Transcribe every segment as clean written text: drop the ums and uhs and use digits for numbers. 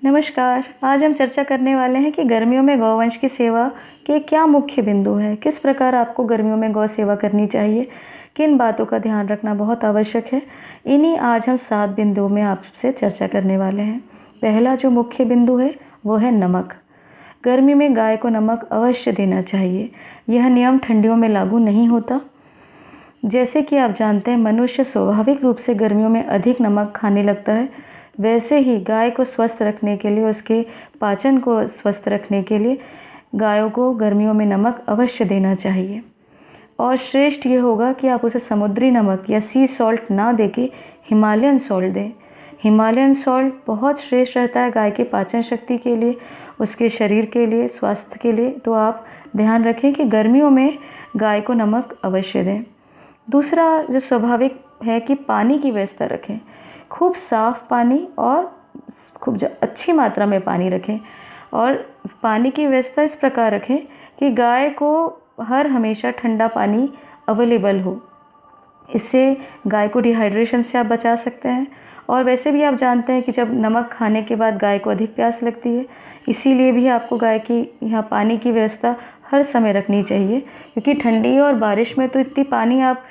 नमस्कार। आज हम चर्चा करने वाले हैं कि गर्मियों में गौवंश की सेवा के क्या मुख्य बिंदु हैं, किस प्रकार आपको गर्मियों में गौ सेवा करनी चाहिए, किन बातों का ध्यान रखना बहुत आवश्यक है। इन्हीं आज हम 7 बिंदुओं में आपसे चर्चा करने वाले हैं। पहला जो मुख्य बिंदु है वो है नमक। गर्मी में गाय को नमक अवश्य देना चाहिए। यह नियम ठंडियों में लागू नहीं होता। जैसे कि आप जानते हैं, मनुष्य स्वाभाविक रूप से गर्मियों में अधिक नमक खाने लगता है, वैसे ही गाय को स्वस्थ रखने के लिए, उसके पाचन को स्वस्थ रखने के लिए गायों को गर्मियों में नमक अवश्य देना चाहिए। और श्रेष्ठ ये होगा कि आप उसे समुद्री नमक या सी सॉल्ट ना देके हिमालयन सॉल्ट दें। हिमालयन सॉल्ट बहुत श्रेष्ठ रहता है गाय के पाचन शक्ति के लिए, उसके शरीर के लिए, स्वास्थ्य के लिए। तो आप ध्यान रखें कि गर्मियों में गाय को नमक अवश्य दें। दूसरा जो स्वाभाविक है कि पानी की व्यवस्था रखें। खूब साफ़ पानी और खूब अच्छी मात्रा में पानी रखें। और पानी की व्यवस्था इस प्रकार रखें कि गाय को हर हमेशा ठंडा पानी अवेलेबल हो। इससे गाय को डिहाइड्रेशन से आप बचा सकते हैं। और वैसे भी आप जानते हैं कि जब नमक खाने के बाद गाय को अधिक प्यास लगती है, इसीलिए भी आपको गाय की यहाँ पानी की व्यवस्था हर समय रखनी चाहिए, क्योंकि ठंडी और बारिश में तो इतनी पानी आप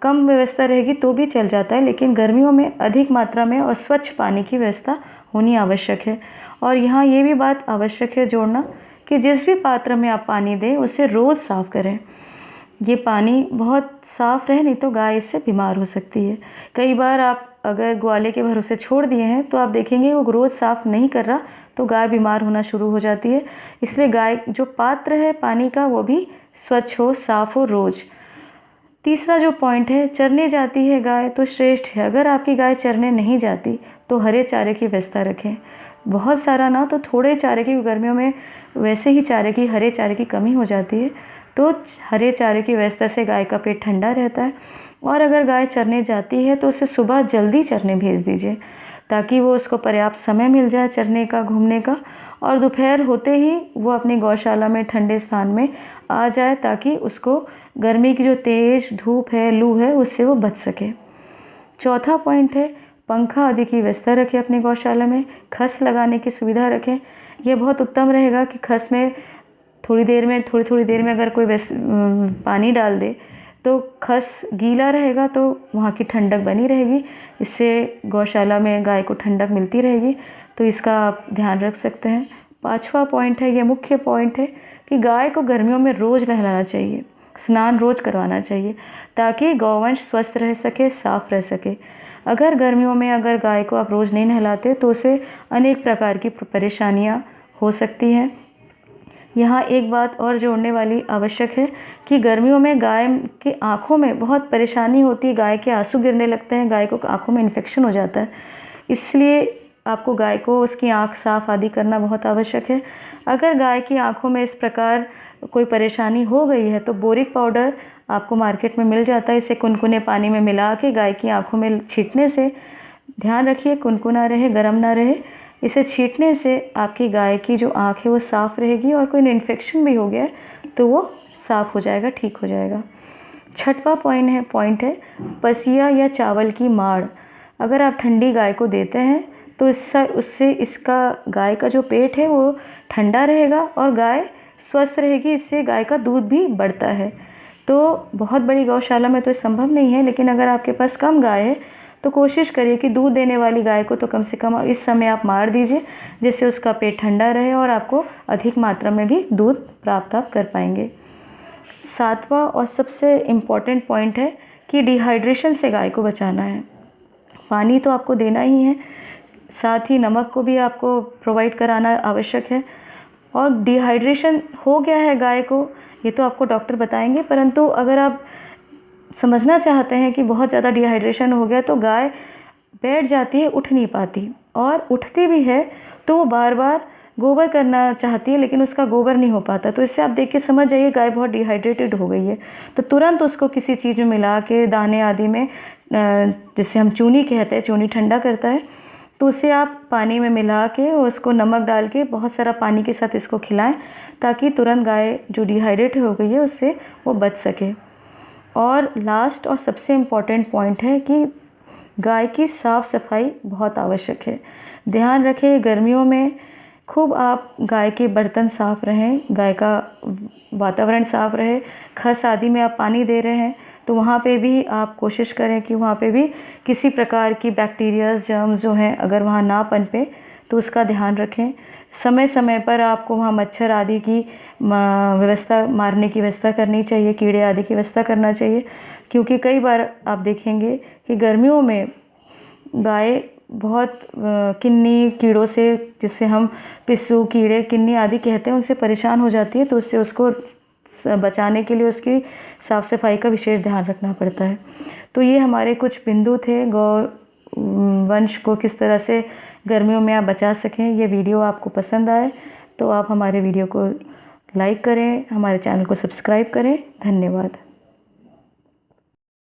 कम व्यवस्था रहेगी तो भी चल जाता है, लेकिन गर्मियों में अधिक मात्रा में और स्वच्छ पानी की व्यवस्था होनी आवश्यक है। और यहाँ ये भी बात आवश्यक है जोड़ना कि जिस भी पात्र में आप पानी दें उसे रोज़ साफ़ करें। ये पानी बहुत साफ़ रहे, नहीं तो गाय इससे बीमार हो सकती है। कई बार आप अगर ग्वाले के भरोसे छोड़ दिए हैं तो आप देखेंगे वो रोज़ साफ़ नहीं कर रहा तो गाय बीमार होना शुरू हो जाती है। इसलिए गाय जो पात्र है पानी का वो भी स्वच्छ हो, साफ़ हो रोज़। तीसरा जो पॉइंट है, चरने जाती है गाय तो श्रेष्ठ है। अगर आपकी गाय चरने नहीं जाती तो हरे चारे की व्यवस्था रखें। बहुत सारा ना तो थोड़े चारे की, गर्मियों में वैसे ही चारे की, हरे चारे की कमी हो जाती है, तो हरे चारे की व्यवस्था से गाय का पेट ठंडा रहता है। और अगर गाय चरने जाती है तो उसे सुबह जल्दी चरने भेज दीजिए, ताकि वो उसको पर्याप्त समय मिल जाए चरने का, घूमने का। और दोपहर होते ही वो अपनी गौशाला में ठंडे स्थान में आ जाए, ताकि उसको गर्मी की जो तेज़ धूप है, लू है, उससे वो बच सके। चौथा पॉइंट है, पंखा आदि की व्यवस्था रखें अपनी गौशाला में। खस लगाने की सुविधा रखें। यह बहुत उत्तम रहेगा कि खस में थोड़ी थोड़ी देर में अगर कोई पानी डाल दे तो खस गीला रहेगा तो वहाँ की ठंडक बनी रहेगी। इससे गौशाला में गाय को ठंडक मिलती रहेगी। तो इसका आप ध्यान रख सकते हैं। पाँचवा पॉइंट है, यह मुख्य पॉइंट है कि गाय को गर्मियों में रोज़ नहलाना चाहिए, स्नान रोज़ करवाना चाहिए, ताकि गौवंश स्वस्थ रह सके, साफ़ रह सके। अगर गर्मियों में अगर गाय को आप रोज़ नहीं नहलाते तो उसे अनेक प्रकार की परेशानियाँ हो सकती हैं। यहाँ एक बात और जोड़ने वाली आवश्यक है कि गर्मियों में गाय की आँखों में बहुत परेशानी होती है, गाय के आंसू गिरने लगते हैं, गाय को आँखों में इन्फेक्शन हो जाता है। इसलिए आपको गाय को उसकी आँख साफ़ आदि करना बहुत आवश्यक है। अगर गाय की आँखों में इस प्रकार कोई परेशानी हो गई है तो बोरिक पाउडर आपको मार्केट में मिल जाता है। इसे कुनकुने पानी में मिला के गाय की आँखों में छींटने से, ध्यान रखिए कुनकुना रहे, गर्म ना रहे, इसे छींटने से आपकी गाय की जो आँख है वो साफ़ रहेगी, और कोई इन्फेक्शन भी हो गया है तो वो साफ़ हो जाएगा, ठीक हो जाएगा। छठवां पॉइंट है पसिया या चावल की माड़। अगर आप ठंडी गाय को देते हैं तो उससे इसका गाय का जो पेट है वो ठंडा रहेगा और गाय स्वस्थ रहेगी। इससे गाय का दूध भी बढ़ता है। तो बहुत बड़ी गौशाला में तो संभव नहीं है, लेकिन अगर आपके पास कम गाय है तो कोशिश करिए कि दूध देने वाली गाय को तो कम से कम इस समय आप मार दीजिए, जिससे उसका पेट ठंडा रहे और आपको अधिक मात्रा में भी दूध प्राप्त आप कर पाएंगे। सातवां और सबसे इम्पॉर्टेंट पॉइंट है कि डिहाइड्रेशन से गाय को बचाना है। पानी तो आपको देना ही है, साथ ही नमक को भी आपको प्रोवाइड कराना आवश्यक है। और डिहाइड्रेशन हो गया है गाय को, ये तो आपको डॉक्टर बताएंगे, परंतु अगर आप समझना चाहते हैं कि बहुत ज़्यादा डिहाइड्रेशन हो गया तो गाय बैठ जाती है, उठ नहीं पाती, और उठती भी है तो वो बार बार गोबर करना चाहती है, लेकिन उसका गोबर नहीं हो पाता। तो इससे आप देख के समझ जाइए गाय बहुत डिहाइड्रेटेड हो गई है। तो तुरंत उसको किसी चीज़ में मिला के, दाने आदि में, जिसे हम चूनी कहते हैं, चूनी ठंडा करता है, तो उसे आप पानी में मिला के उसको नमक डाल के बहुत सारा पानी के साथ इसको खिलाएं, ताकि तुरंत गाय जो डिहाइड्रेट हो गई है उससे वो बच सके। और लास्ट और सबसे इम्पॉर्टेंट पॉइंट है कि गाय की साफ़ सफाई बहुत आवश्यक है। ध्यान रखें गर्मियों में खूब आप गाय के बर्तन साफ़ रहें, गाय का वातावरण साफ़ रहे। खस आदि में आप पानी दे रहे हैं तो वहाँ पे भी आप कोशिश करें कि वहाँ पे भी किसी प्रकार की बैक्टीरियाज जर्म्स जो हैं अगर वहाँ ना पनपे तो उसका ध्यान रखें। समय समय पर आपको वहाँ मच्छर आदि की व्यवस्था, मारने की व्यवस्था करनी चाहिए, कीड़े आदि की व्यवस्था करना चाहिए, क्योंकि कई बार आप देखेंगे कि गर्मियों में गाय बहुत किन्नी कीड़ों से, जिसे हम पिस्सू, कीड़े, किन्नी आदि कहते हैं, उनसे परेशान हो जाती है। तो उससे उसको बचाने के लिए उसकी साफ़ सफाई का विशेष ध्यान रखना पड़ता है। तो ये हमारे कुछ बिंदु थे गौ वंश को किस तरह से गर्मियों में आप बचा सकें। ये वीडियो आपको पसंद आए तो आप हमारे वीडियो को लाइक करें, हमारे चैनल को सब्सक्राइब करें। धन्यवाद।